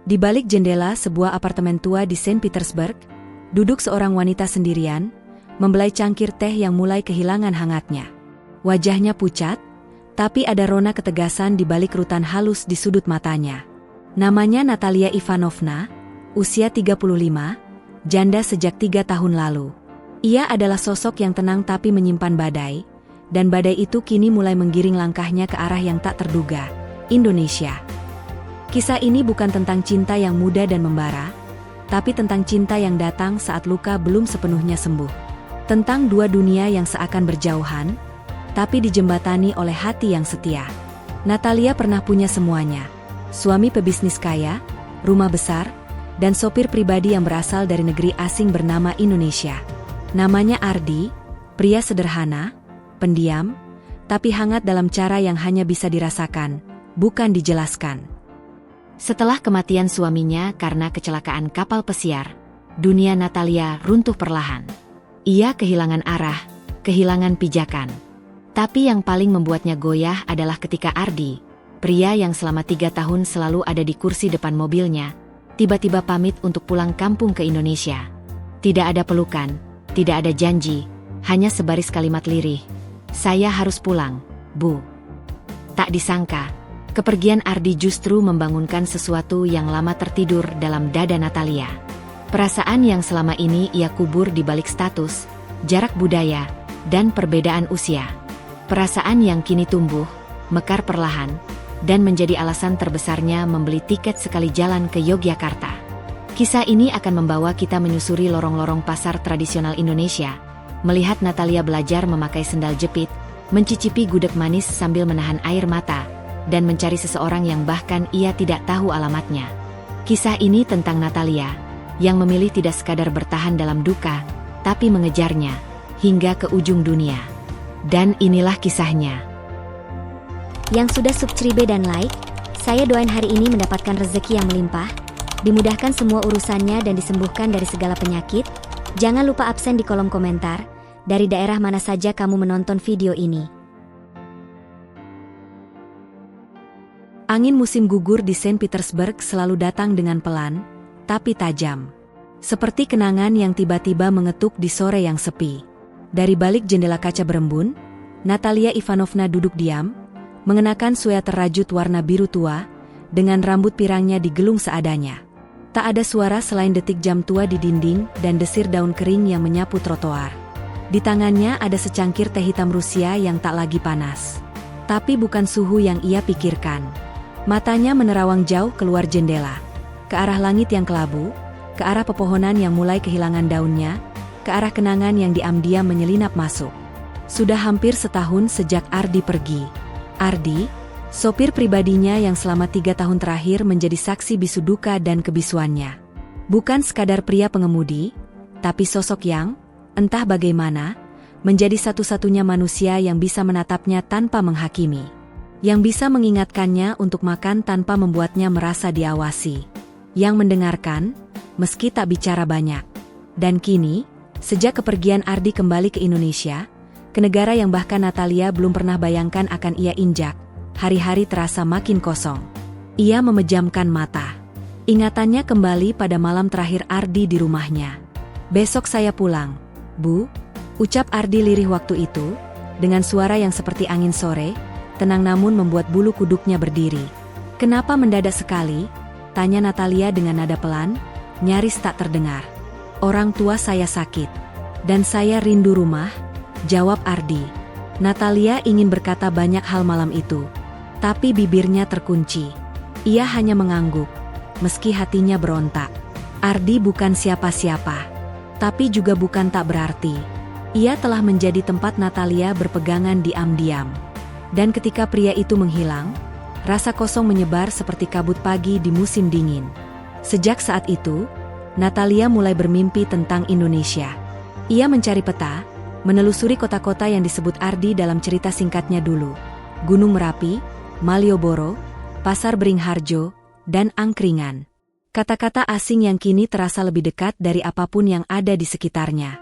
Di balik jendela sebuah apartemen tua di Saint Petersburg, duduk seorang wanita sendirian, membelai cangkir teh yang mulai kehilangan hangatnya. Wajahnya pucat, tapi ada rona ketegasan di balik rutan halus di sudut matanya. Namanya Natalia Ivanovna, usia 35, janda sejak 3 tahun lalu. Ia adalah sosok yang tenang tapi menyimpan badai, dan badai itu kini mulai menggiring langkahnya ke arah yang tak terduga, Indonesia. Kisah ini bukan tentang cinta yang muda dan membara, tapi tentang cinta yang datang saat luka belum sepenuhnya sembuh. Tentang dua dunia yang seakan berjauhan, tapi dijembatani oleh hati yang setia. Natalia pernah punya semuanya. Suami pebisnis kaya, rumah besar, dan sopir pribadi yang berasal dari negeri asing bernama Indonesia. Namanya Ardi, pria sederhana, pendiam, tapi hangat dalam cara yang hanya bisa dirasakan, bukan dijelaskan. Setelah kematian suaminya karena kecelakaan kapal pesiar, dunia Natalia runtuh perlahan. Ia kehilangan arah, kehilangan pijakan. Tapi yang paling membuatnya goyah adalah ketika Ardi, pria yang selama 3 tahun selalu ada di kursi depan mobilnya, tiba-tiba pamit untuk pulang kampung ke Indonesia. Tidak ada pelukan, tidak ada janji, hanya sebaris kalimat lirih. "Saya harus pulang, Bu." Tak disangka, kepergian Ardi justru membangunkan sesuatu yang lama tertidur dalam dada Natalia. Perasaan yang selama ini ia kubur di balik status, jarak budaya, dan perbedaan usia. Perasaan yang kini tumbuh, mekar perlahan, dan menjadi alasan terbesarnya membeli tiket sekali jalan ke Yogyakarta. Kisah ini akan membawa kita menyusuri lorong-lorong pasar tradisional Indonesia, melihat Natalia belajar memakai sendal jepit, mencicipi gudeg manis sambil menahan air mata, dan mencari seseorang yang bahkan ia tidak tahu alamatnya. Kisah ini tentang Natalia, yang memilih tidak sekadar bertahan dalam duka, tapi mengejarnya, hingga ke ujung dunia. Dan inilah kisahnya. Yang sudah subscribe dan like, saya doain hari ini mendapatkan rezeki yang melimpah, dimudahkan semua urusannya dan disembuhkan dari segala penyakit. Jangan lupa absen di kolom komentar, dari daerah mana saja kamu menonton video ini. Angin musim gugur di Saint Petersburg selalu datang dengan pelan, tapi tajam. Seperti kenangan yang tiba-tiba mengetuk di sore yang sepi. Dari balik jendela kaca berembun, Natalia Ivanovna duduk diam, mengenakan sweater rajut warna biru tua, dengan rambut pirangnya digelung seadanya. Tak ada suara selain detik jam tua di dinding dan desir daun kering yang menyapu trotoar. Di tangannya ada secangkir teh hitam Rusia yang tak lagi panas. Tapi bukan suhu yang ia pikirkan. Matanya menerawang jauh keluar jendela, ke arah langit yang kelabu, ke arah pepohonan yang mulai kehilangan daunnya, ke arah kenangan yang diam-diam menyelinap masuk. Sudah hampir setahun sejak Ardi pergi. Ardi, sopir pribadinya yang selama 3 tahun terakhir menjadi saksi bisu duka dan kebisuannya. Bukan sekadar pria pengemudi, tapi sosok yang, entah bagaimana, menjadi satu-satunya manusia yang bisa menatapnya tanpa menghakimi. Yang bisa mengingatkannya untuk makan tanpa membuatnya merasa diawasi. Yang mendengarkan, meski tak bicara banyak. Dan kini, sejak kepergian Ardi kembali ke Indonesia, ke negara yang bahkan Natalia belum pernah bayangkan akan ia injak, hari-hari terasa makin kosong. Ia memejamkan mata. Ingatannya kembali pada malam terakhir Ardi di rumahnya. "Besok saya pulang, Bu," ucap Ardi lirih waktu itu, dengan suara yang seperti angin sore, tenang namun membuat bulu kuduknya berdiri. "Kenapa mendadak sekali?" tanya Natalia dengan nada pelan, nyaris tak terdengar. "Orang tua saya sakit. Dan saya rindu rumah," jawab Ardi. Natalia ingin berkata banyak hal malam itu, tapi bibirnya terkunci. Ia hanya mengangguk, meski hatinya berontak. Ardi bukan siapa-siapa, tapi juga bukan tak berarti. Ia telah menjadi tempat Natalia berpegangan diam-diam. Dan ketika pria itu menghilang, rasa kosong menyebar seperti kabut pagi di musim dingin. Sejak saat itu, Natalia mulai bermimpi tentang Indonesia. Ia mencari peta, menelusuri kota-kota yang disebut Ardi dalam cerita singkatnya dulu. Gunung Merapi, Malioboro, Pasar Beringharjo, dan Angkringan. Kata-kata asing yang kini terasa lebih dekat dari apapun yang ada di sekitarnya.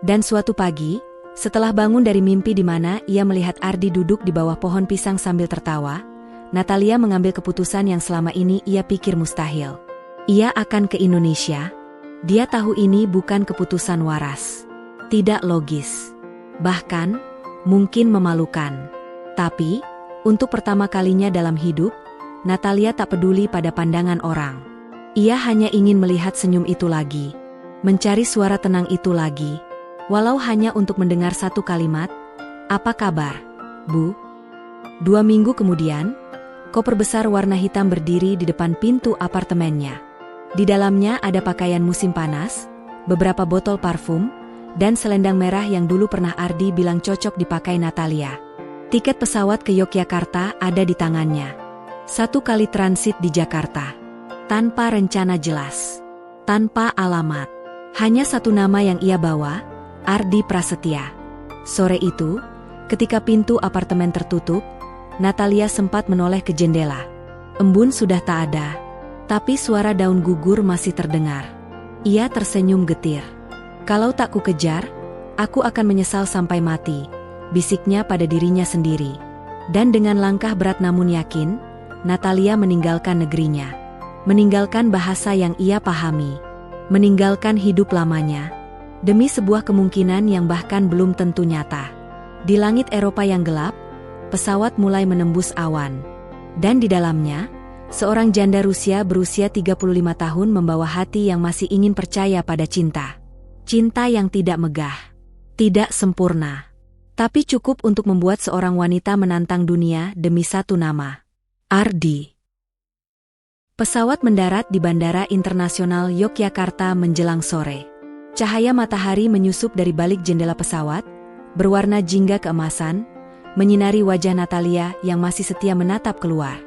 Dan suatu pagi, setelah bangun dari mimpi di mana ia melihat Ardi duduk di bawah pohon pisang sambil tertawa, Natalia mengambil keputusan yang selama ini ia pikir mustahil. Ia akan ke Indonesia. Dia tahu ini bukan keputusan waras. Tidak logis. Bahkan, mungkin memalukan. Tapi, untuk pertama kalinya dalam hidup, Natalia tak peduli pada pandangan orang. Ia hanya ingin melihat senyum itu lagi. Mencari suara tenang itu lagi. Walau hanya untuk mendengar satu kalimat, "Apa kabar, Bu?" 2 minggu kemudian, koper besar warna hitam berdiri di depan pintu apartemennya. Di dalamnya ada pakaian musim panas, beberapa botol parfum, dan selendang merah yang dulu pernah Ardi bilang cocok dipakai Natalia. Tiket pesawat ke Yogyakarta ada di tangannya. 1 kali transit di Jakarta. Tanpa rencana jelas. Tanpa alamat. Hanya 1 nama yang ia bawa, Ardi Prasetya. Sore itu, ketika pintu apartemen tertutup, Natalia sempat menoleh ke jendela. Embun sudah tak ada, tapi suara daun gugur masih terdengar. Ia tersenyum getir. "Kalau tak ku kejar, aku akan menyesal sampai mati," bisiknya pada dirinya sendiri. Dan dengan langkah berat namun yakin, Natalia meninggalkan negerinya. Meninggalkan bahasa yang ia pahami. Meninggalkan hidup lamanya. Demi sebuah kemungkinan yang bahkan belum tentu nyata. Di langit Eropa yang gelap, pesawat mulai menembus awan. Dan di dalamnya, seorang janda Rusia berusia 35 tahun membawa hati yang masih ingin percaya pada cinta. Cinta yang tidak megah. Tidak sempurna. Tapi cukup untuk membuat seorang wanita menantang dunia demi 1 nama. Ardi. Pesawat mendarat di Bandara Internasional Yogyakarta menjelang sore. Cahaya matahari menyusup dari balik jendela pesawat, berwarna jingga keemasan, menyinari wajah Natalia yang masih setia menatap keluar.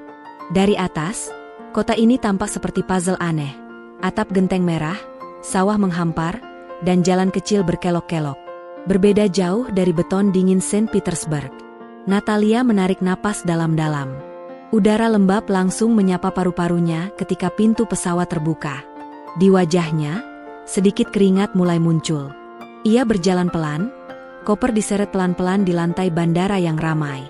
Dari atas, kota ini tampak seperti puzzle aneh. Atap genteng merah, sawah menghampar, dan jalan kecil berkelok-kelok. Berbeda jauh dari beton dingin Saint Petersburg. Natalia menarik napas dalam-dalam. Udara lembab langsung menyapa paru-parunya ketika pintu pesawat terbuka. Di wajahnya, sedikit keringat mulai muncul. Ia berjalan pelan, koper diseret pelan-pelan di lantai bandara yang ramai.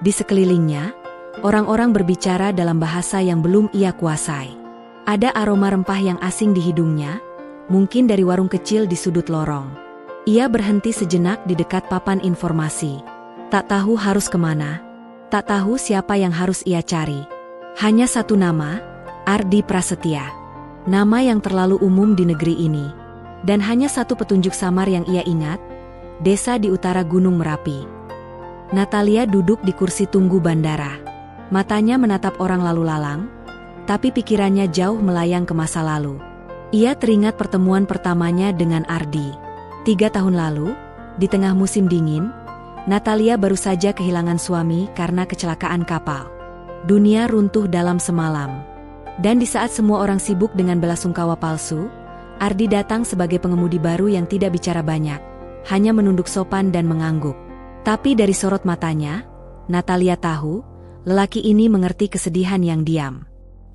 Di sekelilingnya, orang-orang berbicara dalam bahasa yang belum ia kuasai. Ada aroma rempah yang asing di hidungnya, mungkin dari warung kecil di sudut lorong. Ia berhenti sejenak di dekat papan informasi. Tak tahu harus kemana, tak tahu siapa yang harus ia cari. Hanya 1 nama, Ardi Prasetya. Nama yang terlalu umum di negeri ini. Dan hanya 1 petunjuk samar yang ia ingat, desa di utara Gunung Merapi. Natalia duduk di kursi tunggu bandara. Matanya menatap orang lalu lalang, tapi pikirannya jauh melayang ke masa lalu. Ia teringat pertemuan pertamanya dengan Ardi. 3 tahun lalu, di tengah musim dingin, Natalia baru saja kehilangan suami karena kecelakaan kapal. Dunia runtuh dalam semalam. Dan di saat semua orang sibuk dengan belasungkawa palsu, Ardi datang sebagai pengemudi baru yang tidak bicara banyak, hanya menunduk sopan dan mengangguk. Tapi dari sorot matanya, Natalia tahu, lelaki ini mengerti kesedihan yang diam.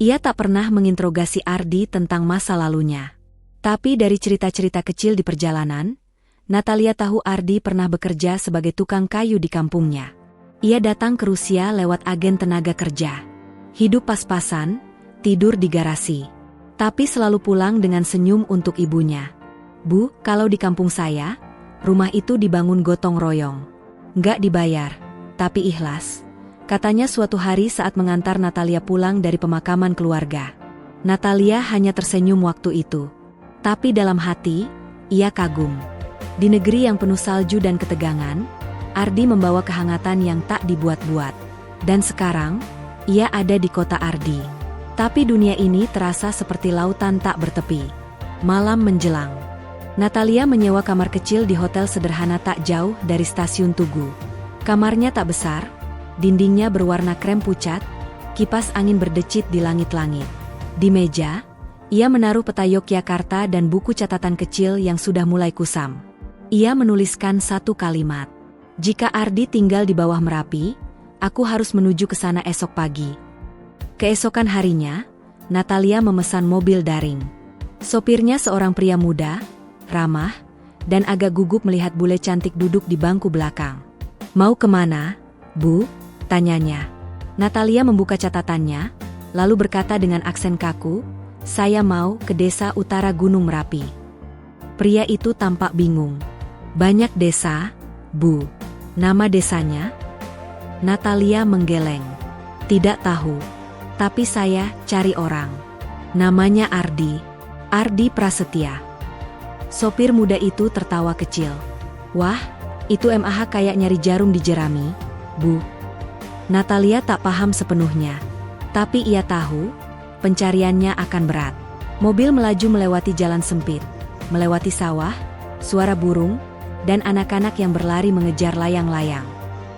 Ia tak pernah menginterogasi Ardi tentang masa lalunya. Tapi dari cerita-cerita kecil di perjalanan, Natalia tahu Ardi pernah bekerja sebagai tukang kayu di kampungnya. Ia datang ke Rusia lewat agen tenaga kerja. Hidup pas-pasan, tidur di garasi. Tapi selalu pulang dengan senyum untuk ibunya. "Bu, kalau di kampung saya, rumah itu dibangun gotong royong. Nggak dibayar, tapi ikhlas," katanya suatu hari saat mengantar Natalia pulang dari pemakaman keluarga. Natalia hanya tersenyum waktu itu. Tapi dalam hati, ia kagum. Di negeri yang penuh salju dan ketegangan, Ardi membawa kehangatan yang tak dibuat-buat. Dan sekarang, ia ada di kota Ardi. Tapi dunia ini terasa seperti lautan tak bertepi. Malam menjelang. Natalia menyewa kamar kecil di hotel sederhana tak jauh dari stasiun Tugu. Kamarnya tak besar, dindingnya berwarna krem pucat, kipas angin berdecit di langit-langit. Di meja, ia menaruh peta Yogyakarta dan buku catatan kecil yang sudah mulai kusam. Ia menuliskan 1 kalimat. "Jika Ardi tinggal di bawah Merapi, aku harus menuju ke sana esok pagi." Keesokan harinya, Natalia memesan mobil daring. Sopirnya seorang pria muda, ramah, dan agak gugup melihat bule cantik duduk di bangku belakang. "Mau kemana, Bu?" tanyanya. Natalia membuka catatannya, lalu berkata dengan aksen kaku, Saya mau ke desa utara Gunung Merapi. Pria itu tampak bingung. Banyak desa, Bu. Nama desanya? Natalia menggeleng. Tidak tahu. Tapi saya cari orang. Namanya Ardi. Ardi Prasetya. Sopir muda itu tertawa kecil. Wah, itu MAH kayak nyari jarum di jerami, Bu. Natalia tak paham sepenuhnya. Tapi ia tahu, pencariannya akan berat. Mobil melaju melewati jalan sempit, melewati sawah, suara burung, dan anak-anak yang berlari mengejar layang-layang.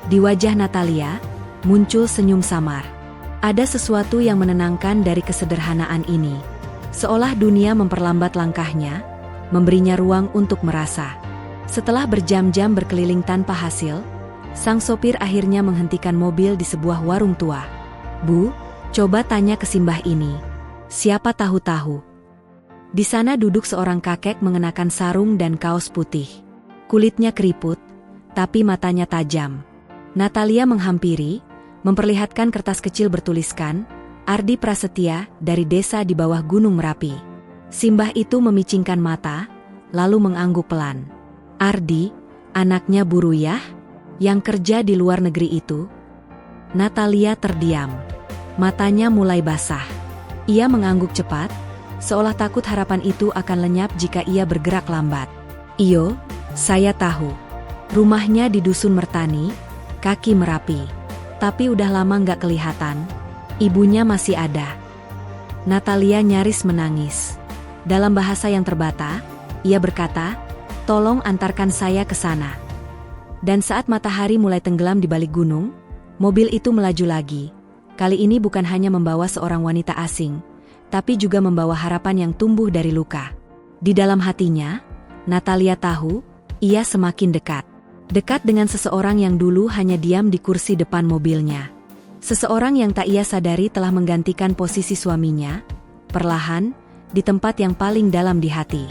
Di wajah Natalia, muncul senyum samar. Ada sesuatu yang menenangkan dari kesederhanaan ini. Seolah dunia memperlambat langkahnya, memberinya ruang untuk merasa. Setelah berjam-jam berkeliling tanpa hasil, sang sopir akhirnya menghentikan mobil di sebuah warung tua. Bu, coba tanya ke Simbah ini. Siapa tahu-tahu. Di sana duduk seorang kakek mengenakan sarung dan kaos putih. Kulitnya keriput, tapi matanya tajam. Natalia menghampiri, memperlihatkan kertas kecil bertuliskan, Ardi Prasetya dari desa di bawah Gunung Merapi. Simbah itu memicingkan mata, lalu mengangguk pelan. Ardi, anaknya Bu Ruyah, yang kerja di luar negeri itu? Natalia terdiam. Matanya mulai basah. Ia mengangguk cepat, seolah takut harapan itu akan lenyap jika ia bergerak lambat. Iyo, saya tahu. Rumahnya di Dusun Mertani, kaki Merapi. Tapi udah lama nggak kelihatan. Ibunya masih ada. Natalia nyaris menangis. Dalam bahasa yang terbata, ia berkata, tolong antarkan saya ke sana. Dan saat matahari mulai tenggelam di balik gunung, mobil itu melaju lagi. Kali ini bukan hanya membawa seorang wanita asing, tapi juga membawa harapan yang tumbuh dari luka. Di dalam hatinya, Natalia tahu, ia semakin dekat. Dekat dengan seseorang yang dulu hanya diam di kursi depan mobilnya. Seseorang yang tak ia sadari telah menggantikan posisi suaminya, perlahan, di tempat yang paling dalam di hati.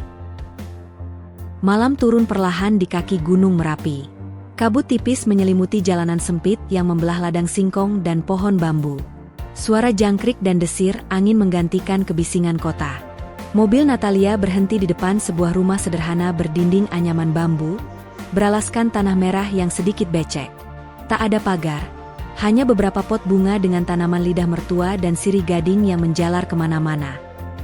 Malam turun perlahan di kaki Gunung Merapi. Kabut tipis menyelimuti jalanan sempit yang membelah ladang singkong dan pohon bambu. Suara jangkrik dan desir angin menggantikan kebisingan kota. Mobil Natalia berhenti di depan sebuah rumah sederhana berdinding anyaman bambu, beralaskan tanah merah yang sedikit becek. Tak ada pagar, hanya beberapa pot bunga dengan tanaman lidah mertua dan sirih gading yang menjalar kemana-mana.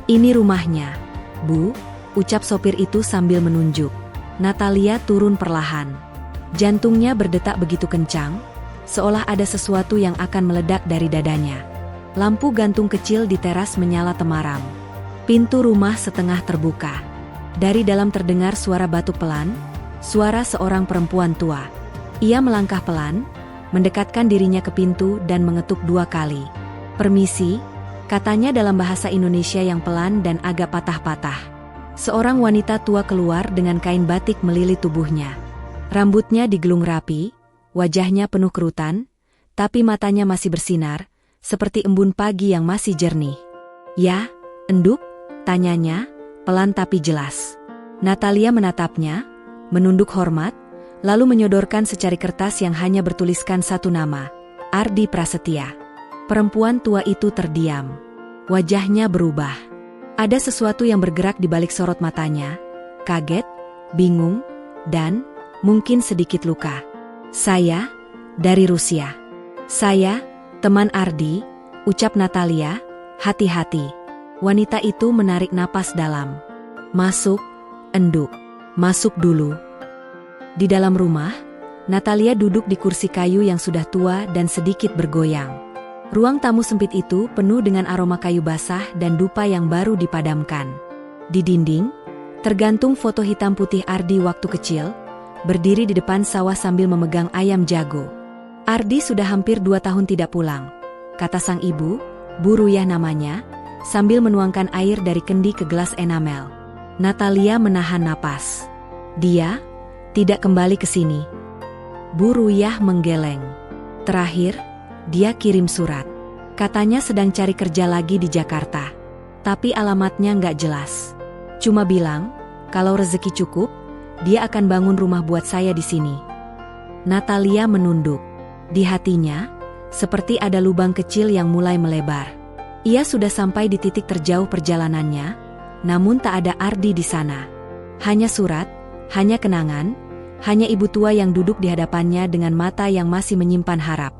Ini rumahnya, Bu, ucap sopir itu sambil menunjuk. Natalia turun perlahan. Jantungnya berdetak begitu kencang, seolah ada sesuatu yang akan meledak dari dadanya. Lampu gantung kecil di teras menyala temaram. Pintu rumah setengah terbuka. Dari dalam terdengar suara batuk pelan, suara seorang perempuan tua. Ia melangkah pelan, mendekatkan dirinya ke pintu dan mengetuk 2 kali. Permisi, katanya dalam bahasa Indonesia yang pelan dan agak patah-patah. Seorang wanita tua keluar dengan kain batik melilit tubuhnya. Rambutnya digelung rapi, wajahnya penuh kerutan, tapi matanya masih bersinar, seperti embun pagi yang masih jernih. Ya, Enduk? Tanyanya, pelan tapi jelas. Natalia menatapnya, menunduk hormat, lalu menyodorkan secari kertas yang hanya bertuliskan satu nama, Ardi Prasetya. Perempuan tua itu terdiam. Wajahnya berubah. Ada sesuatu yang bergerak di balik sorot matanya, kaget, bingung, dan mungkin sedikit luka. Saya, dari Rusia. Saya, teman Ardi, ucap Natalia, hati-hati. Wanita itu menarik napas dalam. Masuk, Enduk. Masuk dulu. Di dalam rumah, Natalia duduk di kursi kayu yang sudah tua dan sedikit bergoyang. Ruang tamu sempit itu penuh dengan aroma kayu basah dan dupa yang baru dipadamkan. Di dinding, tergantung foto hitam putih Ardi waktu kecil, berdiri di depan sawah sambil memegang ayam jago. Ardi sudah hampir 2 tahun tidak pulang, kata sang ibu, Bu Ruyah namanya, sambil menuangkan air dari kendi ke gelas enamel. Natalia menahan napas. Dia tidak kembali ke sini. Bu Ruyah menggeleng. Terakhir, dia kirim surat. Katanya sedang cari kerja lagi di Jakarta. Tapi alamatnya nggak jelas. Cuma bilang, kalau rezeki cukup, dia akan bangun rumah buat saya di sini. Natalia menunduk. Di hatinya, seperti ada lubang kecil yang mulai melebar. Ia sudah sampai di titik terjauh perjalanannya, namun tak ada Ardi di sana. Hanya surat, hanya kenangan, hanya ibu tua yang duduk di hadapannya dengan mata yang masih menyimpan harap.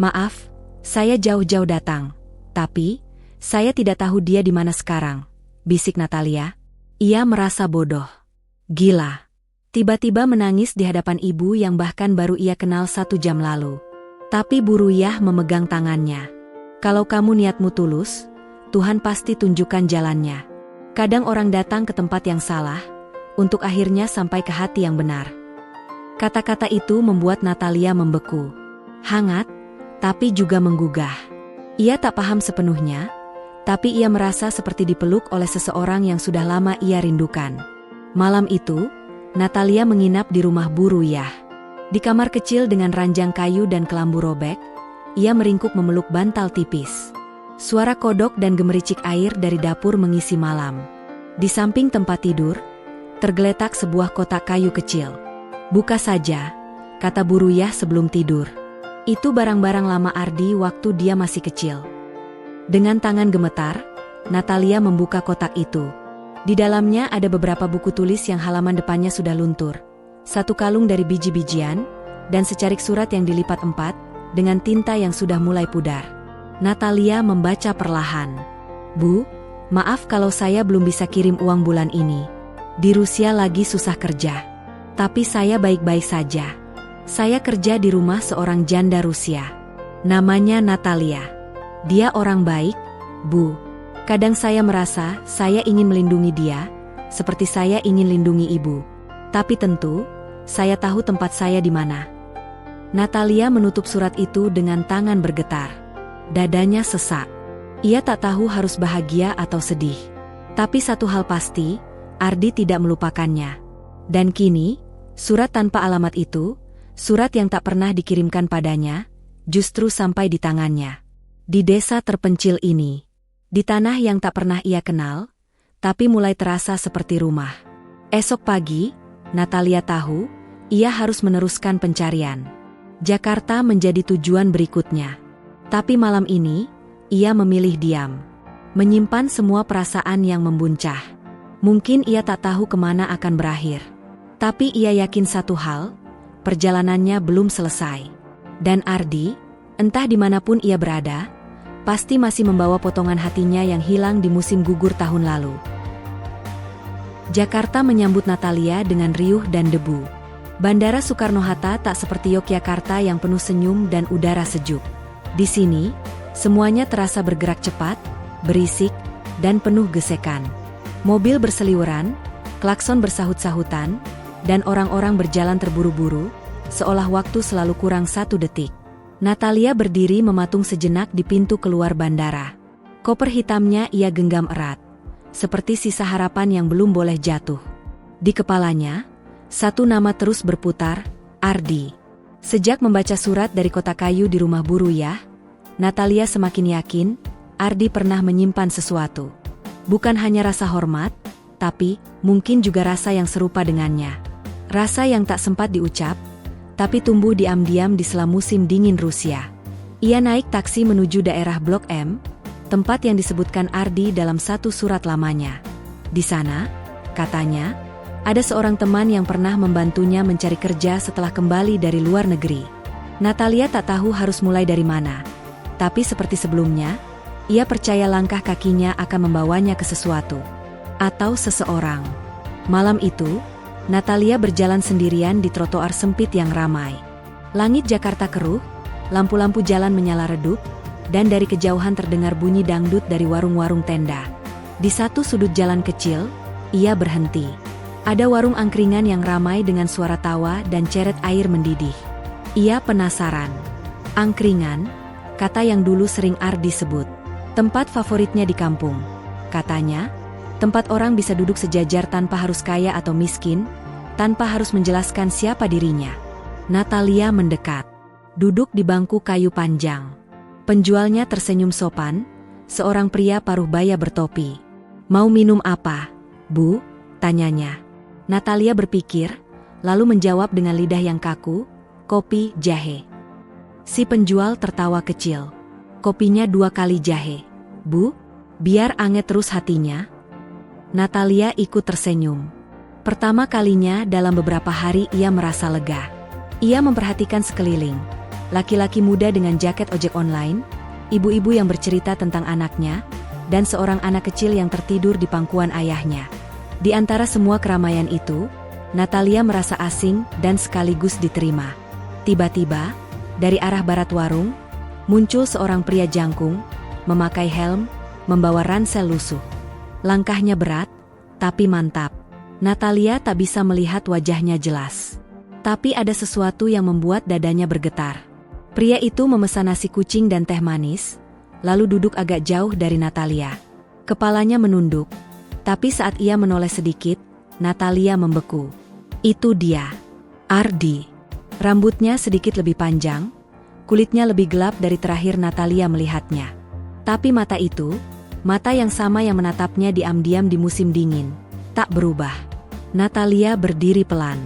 "Maaf, saya jauh-jauh datang. Tapi, saya tidak tahu dia di mana sekarang," bisik Natalia. Ia merasa bodoh. Gila. Tiba-tiba menangis di hadapan ibu yang bahkan baru ia kenal 1 jam lalu. Tapi Bu Ruyah memegang tangannya. "Kalau kamu niatmu tulus, Tuhan pasti tunjukkan jalannya. Kadang orang datang ke tempat yang salah, untuk akhirnya sampai ke hati yang benar." Kata-kata itu membuat Natalia membeku. Hangat, tapi juga menggugah. Ia tak paham sepenuhnya, tapi ia merasa seperti dipeluk oleh seseorang yang sudah lama ia rindukan. Malam itu, Natalia menginap di rumah Bu Ruyah. Di kamar kecil dengan ranjang kayu dan kelambu robek, ia meringkuk memeluk bantal tipis. Suara kodok dan gemericik air dari dapur mengisi malam. Di samping tempat tidur, tergeletak sebuah kotak kayu kecil. "Buka saja," kata Bu Ruyah sebelum tidur. "Itu barang-barang lama Ardi waktu dia masih kecil." Dengan tangan gemetar, Natalia membuka kotak itu. Di dalamnya ada beberapa buku tulis yang halaman depannya sudah luntur, 1 kalung dari biji-bijian, dan secarik surat yang dilipat 4, dengan tinta yang sudah mulai pudar. Natalia membaca perlahan. "Bu, maaf kalau saya belum bisa kirim uang bulan ini. Di Rusia lagi susah kerja. Tapi saya baik-baik saja. Saya kerja di rumah seorang janda Rusia. Namanya Natalia. Dia orang baik, Bu. Kadang saya merasa saya ingin melindungi dia, seperti saya ingin lindungi ibu. Tapi tentu, saya tahu tempat saya di mana." Natalia menutup surat itu dengan tangan bergetar. Dadanya sesak. Ia tak tahu harus bahagia atau sedih. Tapi satu hal pasti, Ardi tidak melupakannya. Dan kini, surat tanpa alamat itu, surat yang tak pernah dikirimkan padanya, justru sampai di tangannya. Di desa terpencil ini, di tanah yang tak pernah ia kenal, tapi mulai terasa seperti rumah. Esok pagi, Natalia tahu, ia harus meneruskan pencarian. Jakarta menjadi tujuan berikutnya. Tapi malam ini, ia memilih diam. Menyimpan semua perasaan yang membuncah. Mungkin ia tak tahu kemana akan berakhir. Tapi ia yakin satu hal, perjalanannya belum selesai. Dan Ardi, entah dimanapun ia berada, pasti masih membawa potongan hatinya yang hilang di musim gugur tahun lalu. Jakarta menyambut Natalia dengan riuh dan debu. Bandara Soekarno-Hatta tak seperti Yogyakarta yang penuh senyum dan udara sejuk. Di sini, semuanya terasa bergerak cepat, berisik, dan penuh gesekan. Mobil berseliweran, klakson bersahut-sahutan, dan orang-orang berjalan terburu-buru, seolah waktu selalu kurang 1 detik. Natalia berdiri mematung sejenak di pintu keluar bandara. Koper hitamnya ia genggam erat, seperti sisa harapan yang belum boleh jatuh. Di kepalanya, satu nama terus berputar, Ardi. Sejak membaca surat dari kotak kayu di rumah Bu Ruyah, Natalia semakin yakin, Ardi pernah menyimpan sesuatu. Bukan hanya rasa hormat, tapi mungkin juga rasa yang serupa dengannya. Rasa yang tak sempat diucap, tapi tumbuh diam-diam di sela musim dingin Rusia. Ia naik taksi menuju daerah Blok M, tempat yang disebutkan Ardi dalam satu surat lamanya. Di sana, katanya, ada seorang teman yang pernah membantunya mencari kerja setelah kembali dari luar negeri. Natalia tak tahu harus mulai dari mana. Tapi seperti sebelumnya, ia percaya langkah kakinya akan membawanya ke sesuatu. Atau seseorang. Malam itu, Natalia berjalan sendirian di trotoar sempit yang ramai. Langit Jakarta keruh, lampu-lampu jalan menyala redup, dan dari kejauhan terdengar bunyi dangdut dari warung-warung tenda. Di satu sudut jalan kecil, ia berhenti. Ada warung angkringan yang ramai dengan suara tawa dan ceret air mendidih. Ia penasaran. Angkringan, kata yang dulu sering Ardi sebut. Tempat favoritnya di kampung. Katanya, tempat orang bisa duduk sejajar tanpa harus kaya atau miskin, tanpa harus menjelaskan siapa dirinya. Natalia mendekat. Duduk di bangku kayu panjang. Penjualnya tersenyum sopan, seorang pria paruh baya bertopi. "Mau minum apa, Bu?" tanyanya. Natalia berpikir, lalu menjawab dengan lidah yang kaku, "Kopi, jahe." Si penjual tertawa kecil. "Kopinya 2 kali jahe, Bu, biar anget terus hatinya. Natalia ikut tersenyum. Pertama kalinya dalam beberapa hari ia merasa lega. Ia memperhatikan sekeliling. Laki-laki muda dengan jaket ojek online, ibu-ibu yang bercerita tentang anaknya, dan seorang anak kecil yang tertidur di pangkuan ayahnya. Di antara semua keramaian itu, Natalia merasa asing dan sekaligus diterima. Tiba-tiba, dari arah barat warung, muncul seorang pria jangkung, memakai helm, membawa ransel lusuh. Langkahnya berat, tapi mantap. Natalia tak bisa melihat wajahnya jelas. Tapi ada sesuatu yang membuat dadanya bergetar. Pria itu memesan nasi kucing dan teh manis, lalu duduk agak jauh dari Natalia. Kepalanya menunduk, tapi saat ia menoleh sedikit, Natalia membeku. Itu dia, Ardi. Rambutnya sedikit lebih panjang, kulitnya lebih gelap dari terakhir Natalia melihatnya. Tapi mata itu, mata yang sama yang menatapnya diam-diam di musim dingin, tak berubah. Natalia berdiri pelan.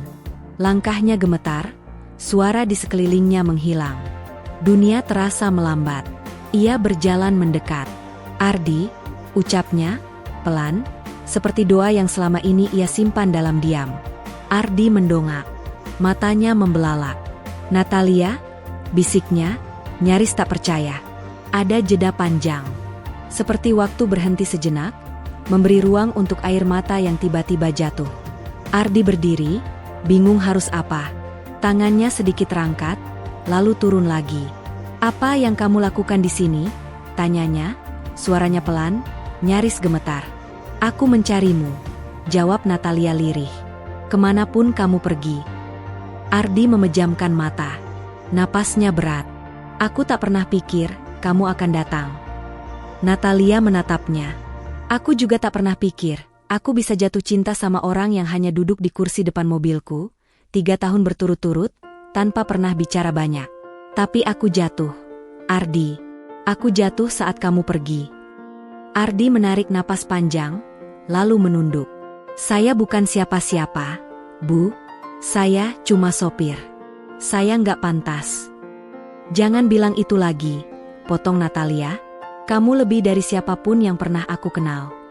Langkahnya gemetar, suara di sekelilingnya menghilang. Dunia terasa melambat. Ia berjalan mendekat. Ardi, ucapnya, pelan, seperti doa yang selama ini ia simpan dalam diam. Ardi mendongak. Matanya membelalak. Natalia, bisiknya, nyaris tak percaya. Ada jeda panjang. Seperti waktu berhenti sejenak, memberi ruang untuk air mata yang tiba-tiba jatuh. Ardi berdiri, bingung harus apa. Tangannya sedikit terangkat, lalu turun lagi. Apa yang kamu lakukan di sini? Tanyanya, suaranya pelan, nyaris gemetar. Aku mencarimu, jawab Natalia lirih. Kemanapun kamu pergi. Ardi memejamkan mata. Napasnya berat. Aku tak pernah pikir kamu akan datang. Natalia menatapnya. Aku juga tak pernah pikir aku bisa jatuh cinta sama orang yang hanya duduk di kursi depan mobilku, 3 tahun berturut-turut, tanpa pernah bicara banyak. Tapi aku jatuh. Ardi. Aku jatuh saat kamu pergi. Ardi menarik napas panjang, lalu menunduk. Saya bukan siapa-siapa, Bu. Saya cuma sopir. Saya nggak pantas. Jangan bilang itu lagi, potong Natalia. Kamu lebih dari siapapun yang pernah aku kenal.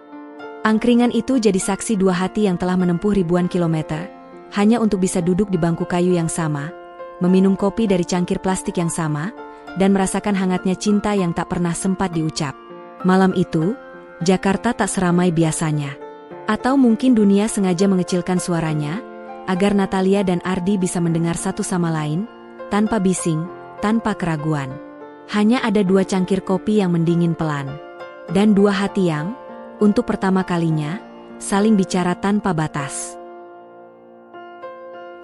Angkringan itu jadi saksi dua hati yang telah menempuh ribuan kilometer, hanya untuk bisa duduk di bangku kayu yang sama, meminum kopi dari cangkir plastik yang sama, dan merasakan hangatnya cinta yang tak pernah sempat diucap. Malam itu, Jakarta tak seramai biasanya. Atau mungkin dunia sengaja mengecilkan suaranya, agar Natalia dan Ardi bisa mendengar satu sama lain, tanpa bising, tanpa keraguan. Hanya ada 2 cangkir kopi yang mendingin pelan. Dan 2 hati yang, untuk pertama kalinya, saling bicara tanpa batas.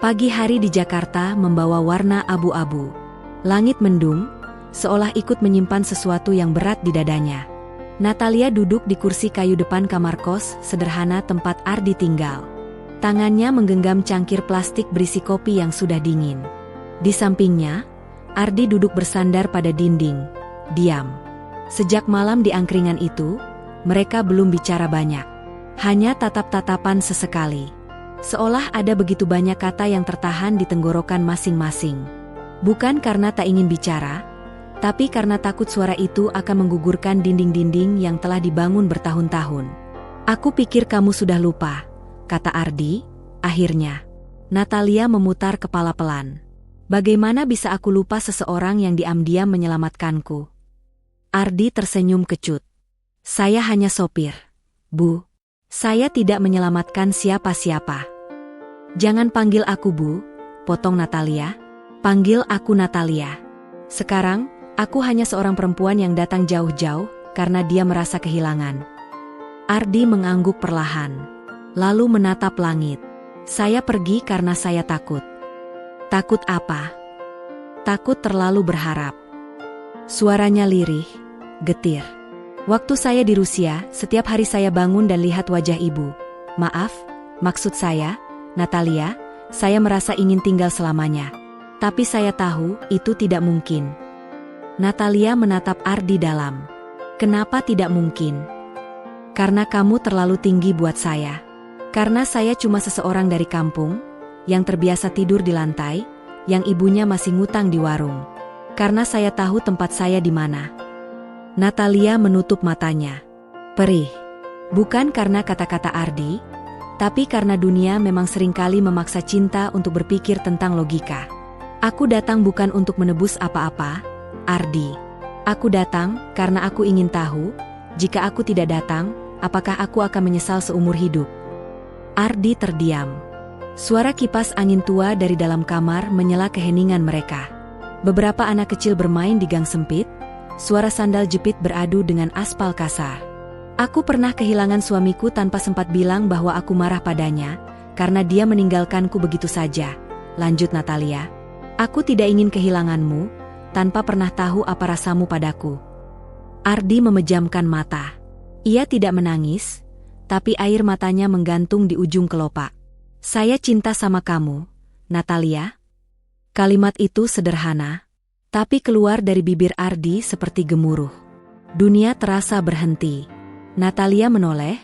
Pagi hari di Jakarta membawa warna abu-abu. Langit mendung, seolah ikut menyimpan sesuatu yang berat di dadanya. Natalia duduk di kursi kayu depan kamar kos sederhana tempat Ardi tinggal. Tangannya menggenggam cangkir plastik berisi kopi yang sudah dingin. Di sampingnya, Ardi duduk bersandar pada dinding, diam. Sejak malam di angkringan itu, mereka belum bicara banyak. Hanya tatap-tatapan sesekali. Seolah ada begitu banyak kata yang tertahan di tenggorokan masing-masing. Bukan karena tak ingin bicara, tapi karena takut suara itu akan menggugurkan dinding-dinding yang telah dibangun bertahun-tahun. Aku pikir kamu sudah lupa, kata Ardi, akhirnya. Natalia memutar kepala pelan. Bagaimana bisa aku lupa seseorang yang diam-diam menyelamatkanku? Ardi tersenyum kecut. Saya hanya sopir, Bu. Saya tidak menyelamatkan siapa-siapa. Jangan panggil aku Bu, potong Natalia. Panggil aku Natalia. Sekarang, aku hanya seorang perempuan yang datang jauh-jauh karena dia merasa kehilangan. Ardi mengangguk perlahan, lalu menatap langit. Saya pergi karena saya takut. Takut apa? Takut terlalu berharap. Suaranya lirih, getir. Waktu saya di Rusia, setiap hari saya bangun dan lihat wajah ibu. Maaf, maksud saya, Natalia, saya merasa ingin tinggal selamanya. Tapi saya tahu itu tidak mungkin. Natalia menatap Ardi dalam. Kenapa tidak mungkin? Karena kamu terlalu tinggi buat saya. Karena saya cuma seseorang dari kampung, yang terbiasa tidur di lantai, yang ibunya masih ngutang di warung. Karena saya tahu tempat saya di mana. Natalia menutup matanya. Perih. Bukan karena kata-kata Ardi, tapi karena dunia memang seringkali memaksa cinta untuk berpikir tentang logika. Aku datang bukan untuk menebus apa-apa, Ardi. Aku datang karena aku ingin tahu, jika aku tidak datang, apakah aku akan menyesal seumur hidup? Ardi terdiam. Suara kipas angin tua dari dalam kamar menyela keheningan mereka. Beberapa anak kecil bermain di gang sempit, suara sandal jepit beradu dengan aspal kasar. Aku pernah kehilangan suamiku tanpa sempat bilang bahwa aku marah padanya, karena dia meninggalkanku begitu saja, lanjut Natalia. Aku tidak ingin kehilanganmu, tanpa pernah tahu apa rasamu padaku. Ardi memejamkan mata. Ia tidak menangis, tapi air matanya menggantung di ujung kelopak. Saya cinta sama kamu, Natalia. Kalimat itu sederhana, tapi keluar dari bibir Ardi seperti gemuruh. Dunia terasa berhenti. Natalia menoleh,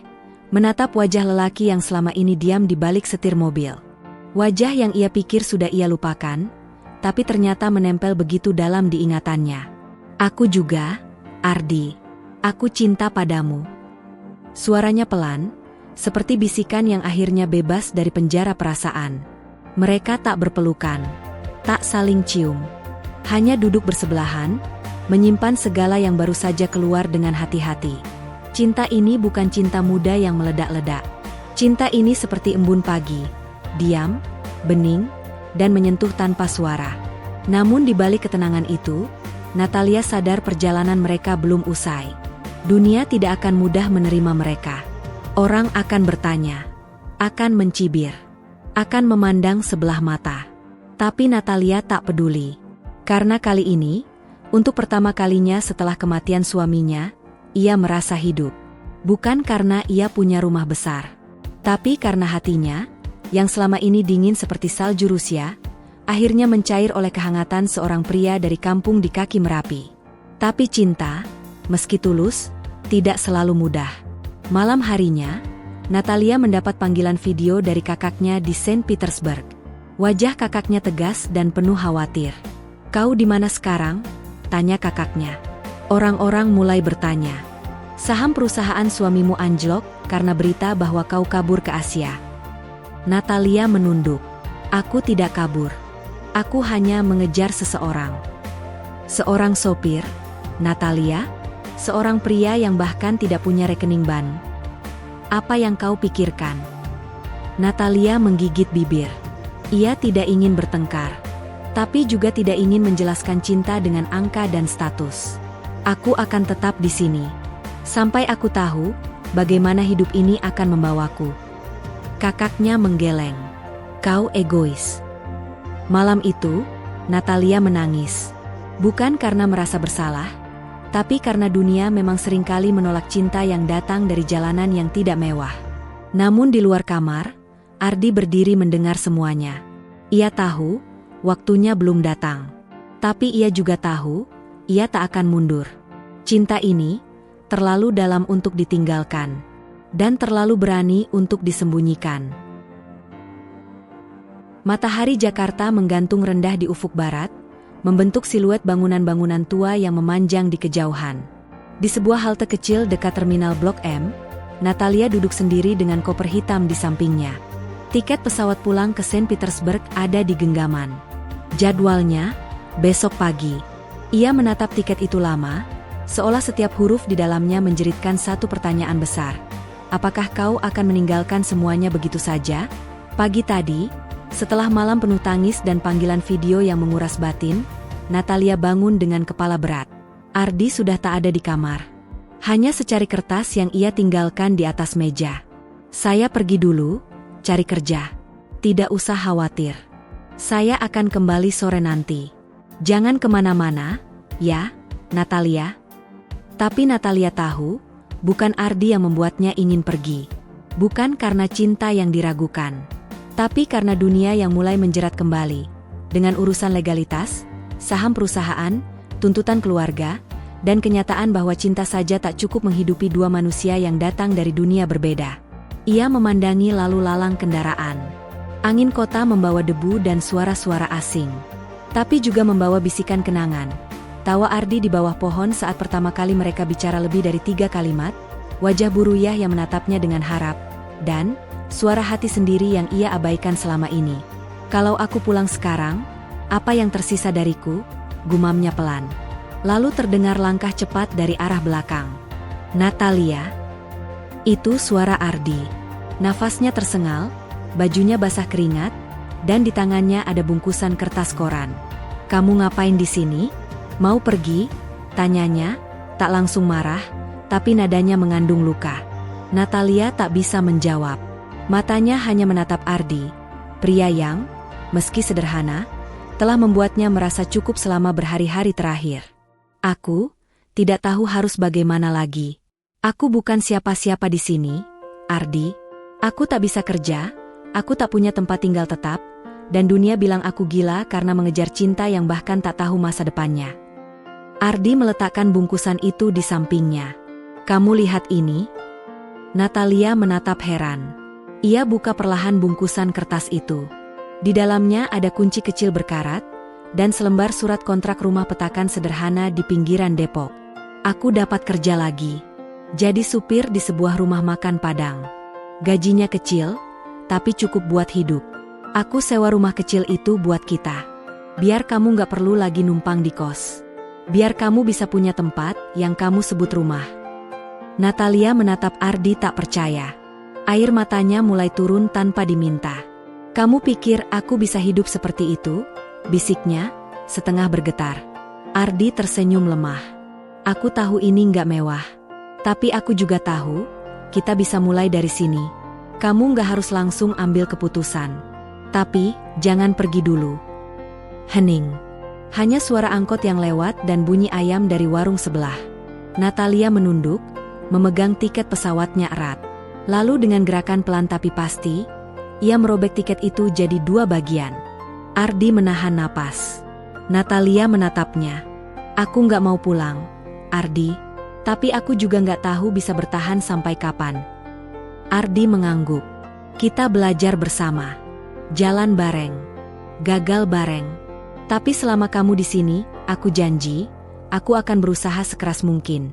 menatap wajah lelaki yang selama ini diam di balik setir mobil. Wajah yang ia pikir sudah ia lupakan, tapi ternyata menempel begitu dalam di ingatannya. Aku juga, Ardi. Aku cinta padamu. Suaranya pelan, seperti bisikan yang akhirnya bebas dari penjara perasaan. Mereka tak berpelukan, tak saling cium. Hanya duduk bersebelahan, menyimpan segala yang baru saja keluar dengan hati-hati. Cinta ini bukan cinta muda yang meledak-ledak. Cinta ini seperti embun pagi, diam, bening, dan menyentuh tanpa suara. Namun di balik ketenangan itu, Natalia sadar perjalanan mereka belum usai. Dunia tidak akan mudah menerima mereka. Orang akan bertanya, akan mencibir, akan memandang sebelah mata. Tapi Natalia tak peduli. Karena kali ini, untuk pertama kalinya setelah kematian suaminya, ia merasa hidup. Bukan karena ia punya rumah besar, tapi karena hatinya, yang selama ini dingin seperti salju Rusia, akhirnya mencair oleh kehangatan seorang pria dari kampung di kaki Merapi. Tapi cinta, meski tulus, tidak selalu mudah. Malam harinya, Natalia mendapat panggilan video dari kakaknya di Saint Petersburg. Wajah kakaknya tegas dan penuh khawatir. "Kau di mana sekarang?" tanya kakaknya. Orang-orang mulai bertanya. "Saham perusahaan suamimu anjlok karena berita bahwa kau kabur ke Asia." Natalia menunduk. "Aku tidak kabur. Aku hanya mengejar seseorang." "Seorang sopir, Natalia? Seorang pria yang bahkan tidak punya rekening ban. Apa yang kau pikirkan?" Natalia menggigit bibir. Ia tidak ingin bertengkar, tapi juga tidak ingin menjelaskan cinta dengan angka dan status. "Aku akan tetap di sini sampai aku tahu bagaimana hidup ini akan membawaku." Kakaknya menggeleng. "Kau egois." Malam itu, Natalia menangis. Bukan karena merasa bersalah, tapi karena dunia memang seringkali menolak cinta yang datang dari jalanan yang tidak mewah. Namun di luar kamar, Ardi berdiri mendengar semuanya. Ia tahu, waktunya belum datang. Tapi ia juga tahu, ia tak akan mundur. Cinta ini, terlalu dalam untuk ditinggalkan. Dan terlalu berani untuk disembunyikan. Matahari Jakarta menggantung rendah di ufuk barat, membentuk siluet bangunan-bangunan tua yang memanjang di kejauhan. Di sebuah halte kecil dekat terminal Blok M, Natalia duduk sendiri dengan koper hitam di sampingnya. Tiket pesawat pulang ke Saint Petersburg ada di genggaman. Jadwalnya, besok pagi. Ia menatap tiket itu lama, seolah setiap huruf di dalamnya menjeritkan satu pertanyaan besar. Apakah kau akan meninggalkan semuanya begitu saja? Pagi tadi, setelah malam penuh tangis dan panggilan video yang menguras batin, Natalia bangun dengan kepala berat. Ardi sudah tak ada di kamar. Hanya secari kertas yang ia tinggalkan di atas meja. "Saya pergi dulu, cari kerja. Tidak usah khawatir. Saya akan kembali sore nanti. Jangan kemana-mana, ya, Natalia." Tapi Natalia tahu, bukan Ardi yang membuatnya ingin pergi. Bukan karena cinta yang diragukan, tapi karena dunia yang mulai menjerat kembali. Dengan urusan legalitas, saham perusahaan, tuntutan keluarga, dan kenyataan bahwa cinta saja tak cukup menghidupi dua manusia yang datang dari dunia berbeda. Ia memandangi lalu lalang kendaraan. Angin kota membawa debu dan suara-suara asing. Tapi juga membawa bisikan kenangan. Tawa Ardi di bawah pohon saat pertama kali mereka bicara lebih dari 3 kalimat, wajah Bu Ruiyah yang menatapnya dengan harap, dan suara hati sendiri yang ia abaikan selama ini. Kalau aku pulang sekarang, apa yang tersisa dariku? Gumamnya pelan. Lalu terdengar langkah cepat dari arah belakang. Natalia. Itu suara Ardi. Nafasnya tersengal, bajunya basah keringat, dan di tangannya ada bungkusan kertas koran. Kamu ngapain di sini? Mau pergi? Tanyanya, tak langsung marah, tapi nadanya mengandung luka. Natalia tak bisa menjawab. Matanya hanya menatap Ardi, pria yang, meski sederhana, telah membuatnya merasa cukup selama berhari-hari terakhir. Aku tidak tahu harus bagaimana lagi. Aku bukan siapa-siapa di sini, Ardi. Aku tak bisa kerja, aku tak punya tempat tinggal tetap, dan dunia bilang aku gila karena mengejar cinta yang bahkan tak tahu masa depannya. Ardi meletakkan bungkusan itu di sampingnya. Kamu lihat ini? Natalia menatap heran. Ia buka perlahan bungkusan kertas itu. Di dalamnya ada kunci kecil berkarat, dan selembar surat kontrak rumah petakan sederhana di pinggiran Depok. Aku dapat kerja lagi. Jadi supir di sebuah rumah makan Padang. Gajinya kecil, tapi cukup buat hidup. Aku sewa rumah kecil itu buat kita. Biar kamu gak perlu lagi numpang di kos. Biar kamu bisa punya tempat yang kamu sebut rumah. Natalia menatap Ardi tak percaya. Air matanya mulai turun tanpa diminta. Kamu pikir aku bisa hidup seperti itu? Bisiknya, setengah bergetar. Ardi tersenyum lemah. Aku tahu ini gak mewah. Tapi aku juga tahu, kita bisa mulai dari sini. Kamu gak harus langsung ambil keputusan. Tapi, jangan pergi dulu. Hening. Hanya suara angkot yang lewat dan bunyi ayam dari warung sebelah. Natalia menunduk, memegang tiket pesawatnya erat. Lalu dengan gerakan pelan tapi pasti, ia merobek tiket itu jadi 2 bagian. Ardi menahan napas. Natalia menatapnya. Aku gak mau pulang, Ardi. Tapi aku juga gak tahu bisa bertahan sampai kapan. Ardi mengangguk. Kita belajar bersama. Jalan bareng. Gagal bareng. Tapi selama kamu di sini, aku janji, aku akan berusaha sekeras mungkin.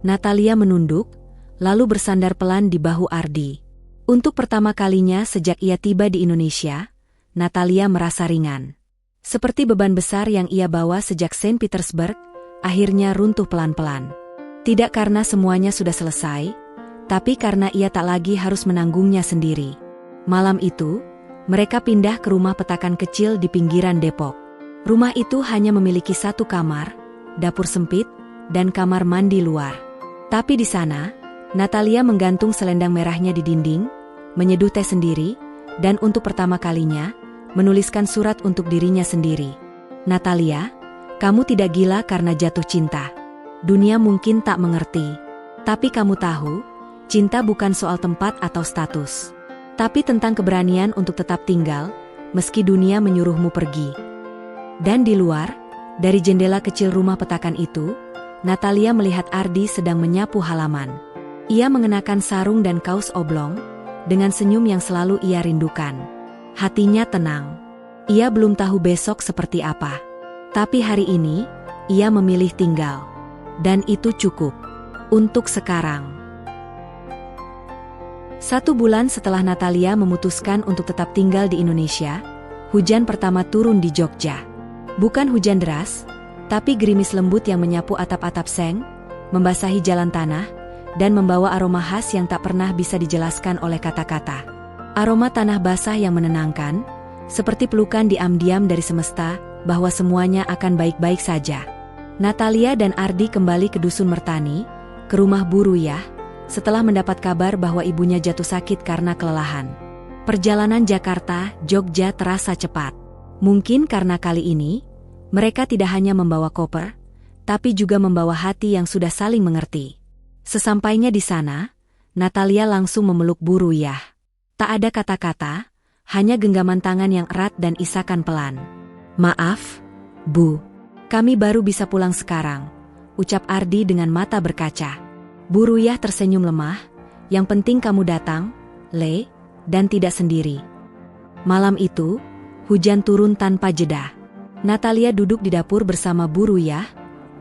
Natalia menunduk, lalu bersandar pelan di bahu Ardi. Untuk pertama kalinya sejak ia tiba di Indonesia, Natalia merasa ringan. Seperti beban besar yang ia bawa sejak Saint Petersburg, akhirnya runtuh pelan-pelan. Tidak karena semuanya sudah selesai, tapi karena ia tak lagi harus menanggungnya sendiri. Malam itu, mereka pindah ke rumah petakan kecil di pinggiran Depok. Rumah itu hanya memiliki 1 kamar, dapur sempit, dan kamar mandi luar. Tapi di sana, Natalia menggantung selendang merahnya di dinding, menyeduh teh sendiri, dan untuk pertama kalinya, menuliskan surat untuk dirinya sendiri. Natalia, kamu tidak gila karena jatuh cinta. Dunia mungkin tak mengerti. Tapi kamu tahu, cinta bukan soal tempat atau status. Tapi tentang keberanian untuk tetap tinggal, meski dunia menyuruhmu pergi. Dan di luar, dari jendela kecil rumah petakan itu, Natalia melihat Ardi sedang menyapu halaman. Ia mengenakan sarung dan kaos oblong, dengan senyum yang selalu ia rindukan. Hatinya tenang. Ia belum tahu besok seperti apa. Tapi hari ini, ia memilih tinggal. Dan itu cukup. Untuk sekarang. 1 bulan setelah Natalia memutuskan untuk tetap tinggal di Indonesia, hujan pertama turun di Jogja. Bukan hujan deras, tapi gerimis lembut yang menyapu atap-atap seng, membasahi jalan tanah, dan membawa aroma khas yang tak pernah bisa dijelaskan oleh kata-kata. Aroma tanah basah yang menenangkan, seperti pelukan diam-diam dari semesta, bahwa semuanya akan baik-baik saja. Natalia dan Ardi kembali ke Dusun Mertani, ke rumah Bu Ruiyah, setelah mendapat kabar bahwa ibunya jatuh sakit karena kelelahan. Perjalanan Jakarta-Jogja terasa cepat. Mungkin karena kali ini, mereka tidak hanya membawa koper, tapi juga membawa hati yang sudah saling mengerti. Sesampainya di sana, Natalia langsung memeluk Bu Ruiyah. Tak ada kata-kata, hanya genggaman tangan yang erat dan isakan pelan. Maaf, Bu. Kami baru bisa pulang sekarang, ucap Ardi dengan mata berkaca. Bu Ruiyah tersenyum lemah, yang penting kamu datang, Le, dan tidak sendiri. Malam itu, hujan turun tanpa jeda. Natalia duduk di dapur bersama Bu Ruiyah,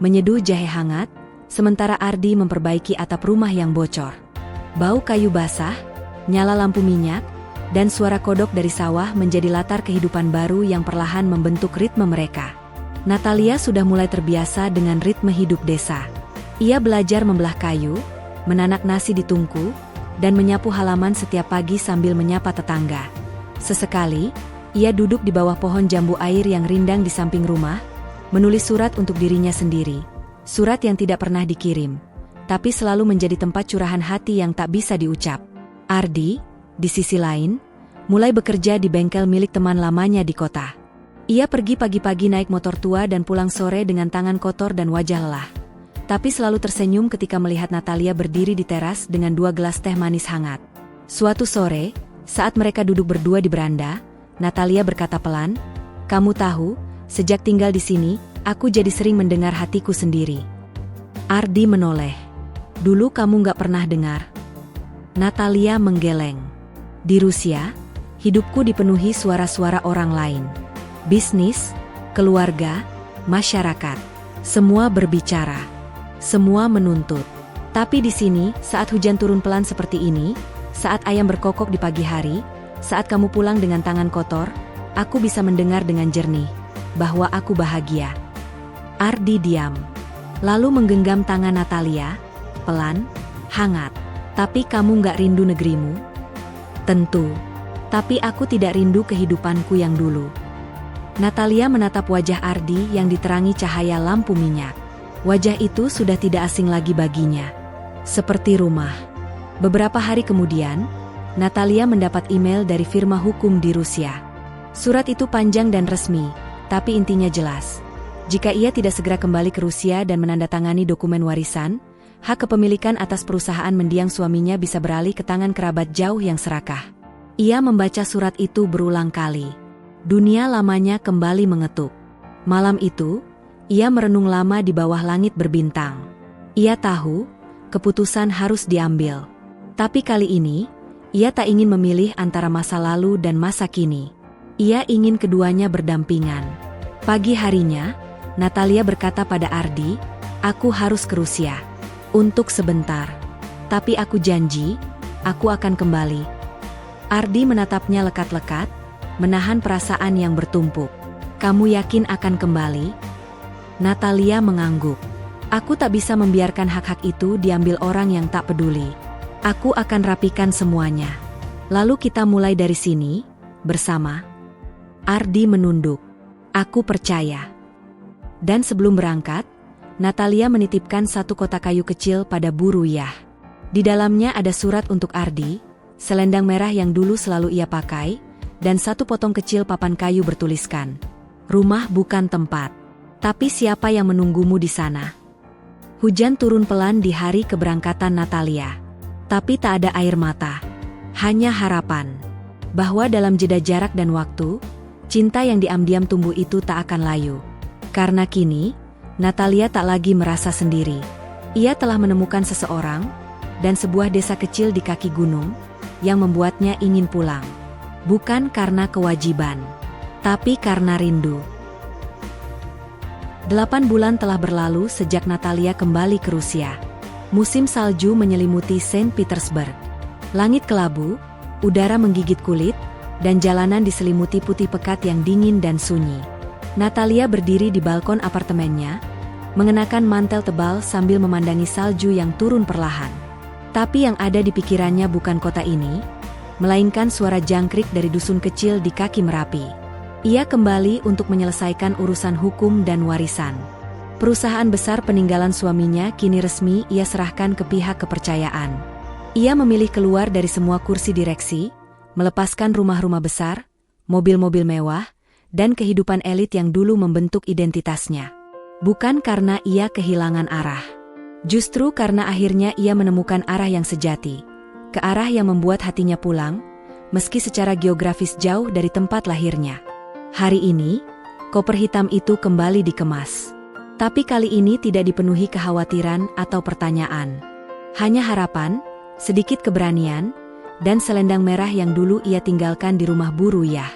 menyeduh jahe hangat, sementara Ardi memperbaiki atap rumah yang bocor. Bau kayu basah, nyala lampu minyak, dan suara kodok dari sawah menjadi latar kehidupan baru yang perlahan membentuk ritme mereka. Natalia sudah mulai terbiasa dengan ritme hidup desa. Ia belajar membelah kayu, menanak nasi di tungku, dan menyapu halaman setiap pagi sambil menyapa tetangga. Sesekali, ia duduk di bawah pohon jambu air yang rindang di samping rumah, menulis surat untuk dirinya sendiri. Surat yang tidak pernah dikirim, tapi selalu menjadi tempat curahan hati yang tak bisa diucap. Ardi, di sisi lain, mulai bekerja di bengkel milik teman lamanya di kota. Ia pergi pagi-pagi naik motor tua dan pulang sore dengan tangan kotor dan wajah lelah. Tapi selalu tersenyum ketika melihat Natalia berdiri di teras dengan 2 gelas teh manis hangat. Suatu sore, saat mereka duduk berdua di beranda, Natalia berkata pelan, "Kamu tahu, sejak tinggal di sini, aku jadi sering mendengar hatiku sendiri." Ardi menoleh. "Dulu kamu gak pernah dengar." Natalia menggeleng. "Di Rusia, hidupku dipenuhi suara-suara orang lain. Bisnis, keluarga, masyarakat. Semua berbicara. Semua menuntut. Tapi di sini, saat hujan turun pelan seperti ini, saat ayam berkokok di pagi hari, saat kamu pulang dengan tangan kotor, aku bisa mendengar dengan jernih bahwa aku bahagia." Ardi diam. Lalu menggenggam tangan Natalia, pelan, hangat. "Tapi kamu gak rindu negerimu?" "Tentu. Tapi aku tidak rindu kehidupanku yang dulu." Natalia menatap wajah Ardi yang diterangi cahaya lampu minyak. Wajah itu sudah tidak asing lagi baginya. Seperti rumah. Beberapa hari kemudian, Natalia mendapat email dari firma hukum di Rusia. Surat itu panjang dan resmi, tapi intinya jelas. Jika ia tidak segera kembali ke Rusia dan menandatangani dokumen warisan, hak kepemilikan atas perusahaan mendiang suaminya bisa beralih ke tangan kerabat jauh yang serakah. Ia membaca surat itu berulang kali. Dunia lamanya kembali mengetuk. Malam itu, ia merenung lama di bawah langit berbintang. Ia tahu, keputusan harus diambil. Tapi kali ini, ia tak ingin memilih antara masa lalu dan masa kini. Ia ingin keduanya berdampingan. Pagi harinya, Natalia berkata pada Ardi, "Aku harus ke Rusia. Untuk sebentar. Tapi aku janji, aku akan kembali." Ardi menatapnya lekat-lekat, menahan perasaan yang bertumpuk. "Kamu yakin akan kembali?" Natalia mengangguk. "Aku tak bisa membiarkan hak-hak itu diambil orang yang tak peduli. Aku akan rapikan semuanya. Lalu kita mulai dari sini, bersama." Ardi menunduk. "Aku percaya." Dan sebelum berangkat, Natalia menitipkan satu kotak kayu kecil pada Bu Ruyah. Di dalamnya ada surat untuk Ardi, selendang merah yang dulu selalu ia pakai, dan satu potong kecil papan kayu bertuliskan, "Rumah bukan tempat, tapi siapa yang menunggumu di sana." Hujan turun pelan di hari keberangkatan Natalia. Tapi tak ada air mata. Hanya harapan. Bahwa dalam jeda jarak dan waktu, cinta yang diam-diam tumbuh itu tak akan layu. Karena kini, Natalia tak lagi merasa sendiri. Ia telah menemukan seseorang, dan sebuah desa kecil di kaki gunung, yang membuatnya ingin pulang. Bukan karena kewajiban, tapi karena rindu. 8 bulan telah berlalu sejak Natalia kembali ke Rusia. Musim salju menyelimuti Saint Petersburg. Langit kelabu, udara menggigit kulit, dan jalanan diselimuti putih pekat yang dingin dan sunyi. Natalia berdiri di balkon apartemennya, mengenakan mantel tebal sambil memandangi salju yang turun perlahan. Tapi yang ada di pikirannya bukan kota ini, melainkan suara jangkrik dari dusun kecil di kaki Merapi. Ia kembali untuk menyelesaikan urusan hukum dan warisan. Perusahaan besar peninggalan suaminya kini resmi ia serahkan ke pihak kepercayaan. Ia memilih keluar dari semua kursi direksi, melepaskan rumah-rumah besar, mobil-mobil mewah, dan kehidupan elit yang dulu membentuk identitasnya. Bukan karena ia kehilangan arah. Justru karena akhirnya ia menemukan arah yang sejati. Ke arah yang membuat hatinya pulang, meski secara geografis jauh dari tempat lahirnya. Hari ini, koper hitam itu kembali dikemas. Tapi kali ini tidak dipenuhi kekhawatiran atau pertanyaan. Hanya harapan, sedikit keberanian, dan selendang merah yang dulu ia tinggalkan di rumah Bu Ruyah.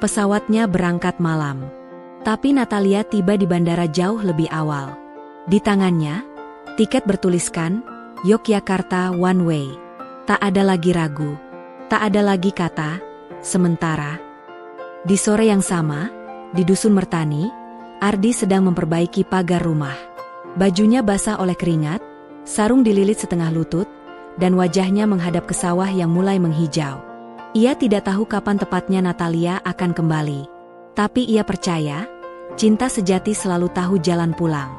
Pesawatnya berangkat malam. Tapi Natalia tiba di bandara jauh lebih awal. Di tangannya, tiket bertuliskan, Yogyakarta One Way. Tak ada lagi ragu. Tak ada lagi kata, sementara. Di sore yang sama, di Dusun Mertani, Ardi sedang memperbaiki pagar rumah. Bajunya basah oleh keringat, sarung dililit setengah lutut, dan wajahnya menghadap ke sawah yang mulai menghijau. Ia tidak tahu kapan tepatnya Natalia akan kembali. Tapi ia percaya, cinta sejati selalu tahu jalan pulang.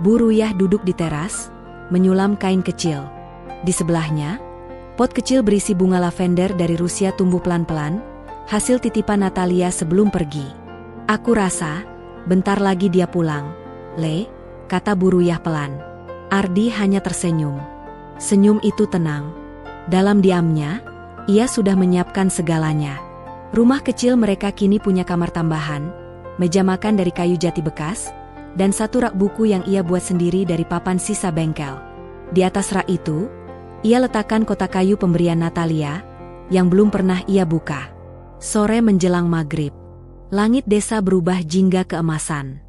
Bu Ruyah duduk di teras, menyulam kain kecil. Di sebelahnya, pot kecil berisi bunga lavender dari Rusia tumbuh pelan-pelan, hasil titipan Natalia sebelum pergi. Aku rasa, bentar lagi dia pulang, Le, kata Bu Ruyah pelan. Ardi hanya tersenyum. Senyum itu tenang. Dalam diamnya, ia sudah menyiapkan segalanya. Rumah kecil mereka kini punya kamar tambahan, meja makan dari kayu jati bekas, dan satu rak buku yang ia buat sendiri dari papan sisa bengkel. Di atas rak itu, ia letakkan kotak kayu pemberian Natalia, yang belum pernah ia buka. Sore menjelang maghrib. Langit desa berubah jingga keemasan.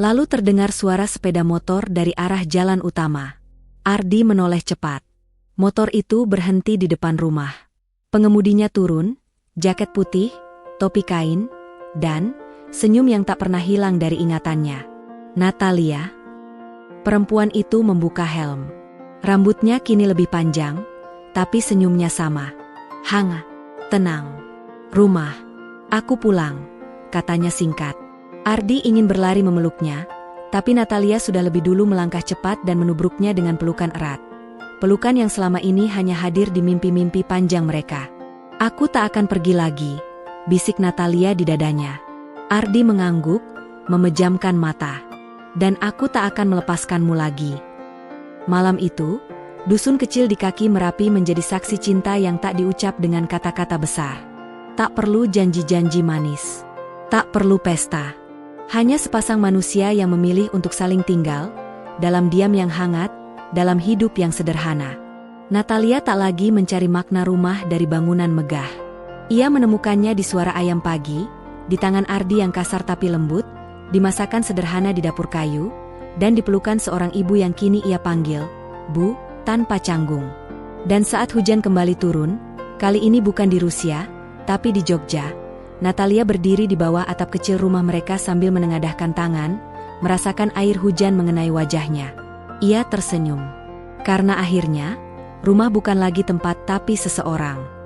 Lalu terdengar suara sepeda motor dari arah jalan utama. Ardi menoleh cepat. Motor itu berhenti di depan rumah. Pengemudinya turun, jaket putih, topi kain, dan senyum yang tak pernah hilang dari ingatannya. Natalia. Perempuan itu membuka helm. Rambutnya kini lebih panjang, tapi senyumnya sama. Hangat, tenang. Rumah. Aku pulang, katanya singkat. Ardi ingin berlari memeluknya, tapi Natalia sudah lebih dulu melangkah cepat dan menubruknya dengan pelukan erat. Pelukan yang selama ini hanya hadir di mimpi-mimpi panjang mereka. Aku tak akan pergi lagi, bisik Natalia di dadanya. Ardi mengangguk, memejamkan mata. Dan aku tak akan melepaskanmu lagi. Malam itu, dusun kecil di kaki Merapi menjadi saksi cinta yang tak diucap dengan kata-kata besar. Tak perlu janji-janji manis. Tak perlu pesta. Hanya sepasang manusia yang memilih untuk saling tinggal, dalam diam yang hangat, dalam hidup yang sederhana. Natalia tak lagi mencari makna rumah dari bangunan megah. Ia menemukannya di suara ayam pagi, di tangan Ardi yang kasar tapi lembut, di masakan sederhana di dapur kayu, dan dipelukan seorang ibu yang kini ia panggil, Bu, tanpa canggung. Dan saat hujan kembali turun, kali ini bukan di Rusia, tapi di Jogja, Natalia berdiri di bawah atap kecil rumah mereka sambil menengadahkan tangan, merasakan air hujan mengenai wajahnya. Ia tersenyum. Karena akhirnya, rumah bukan lagi tempat tapi seseorang.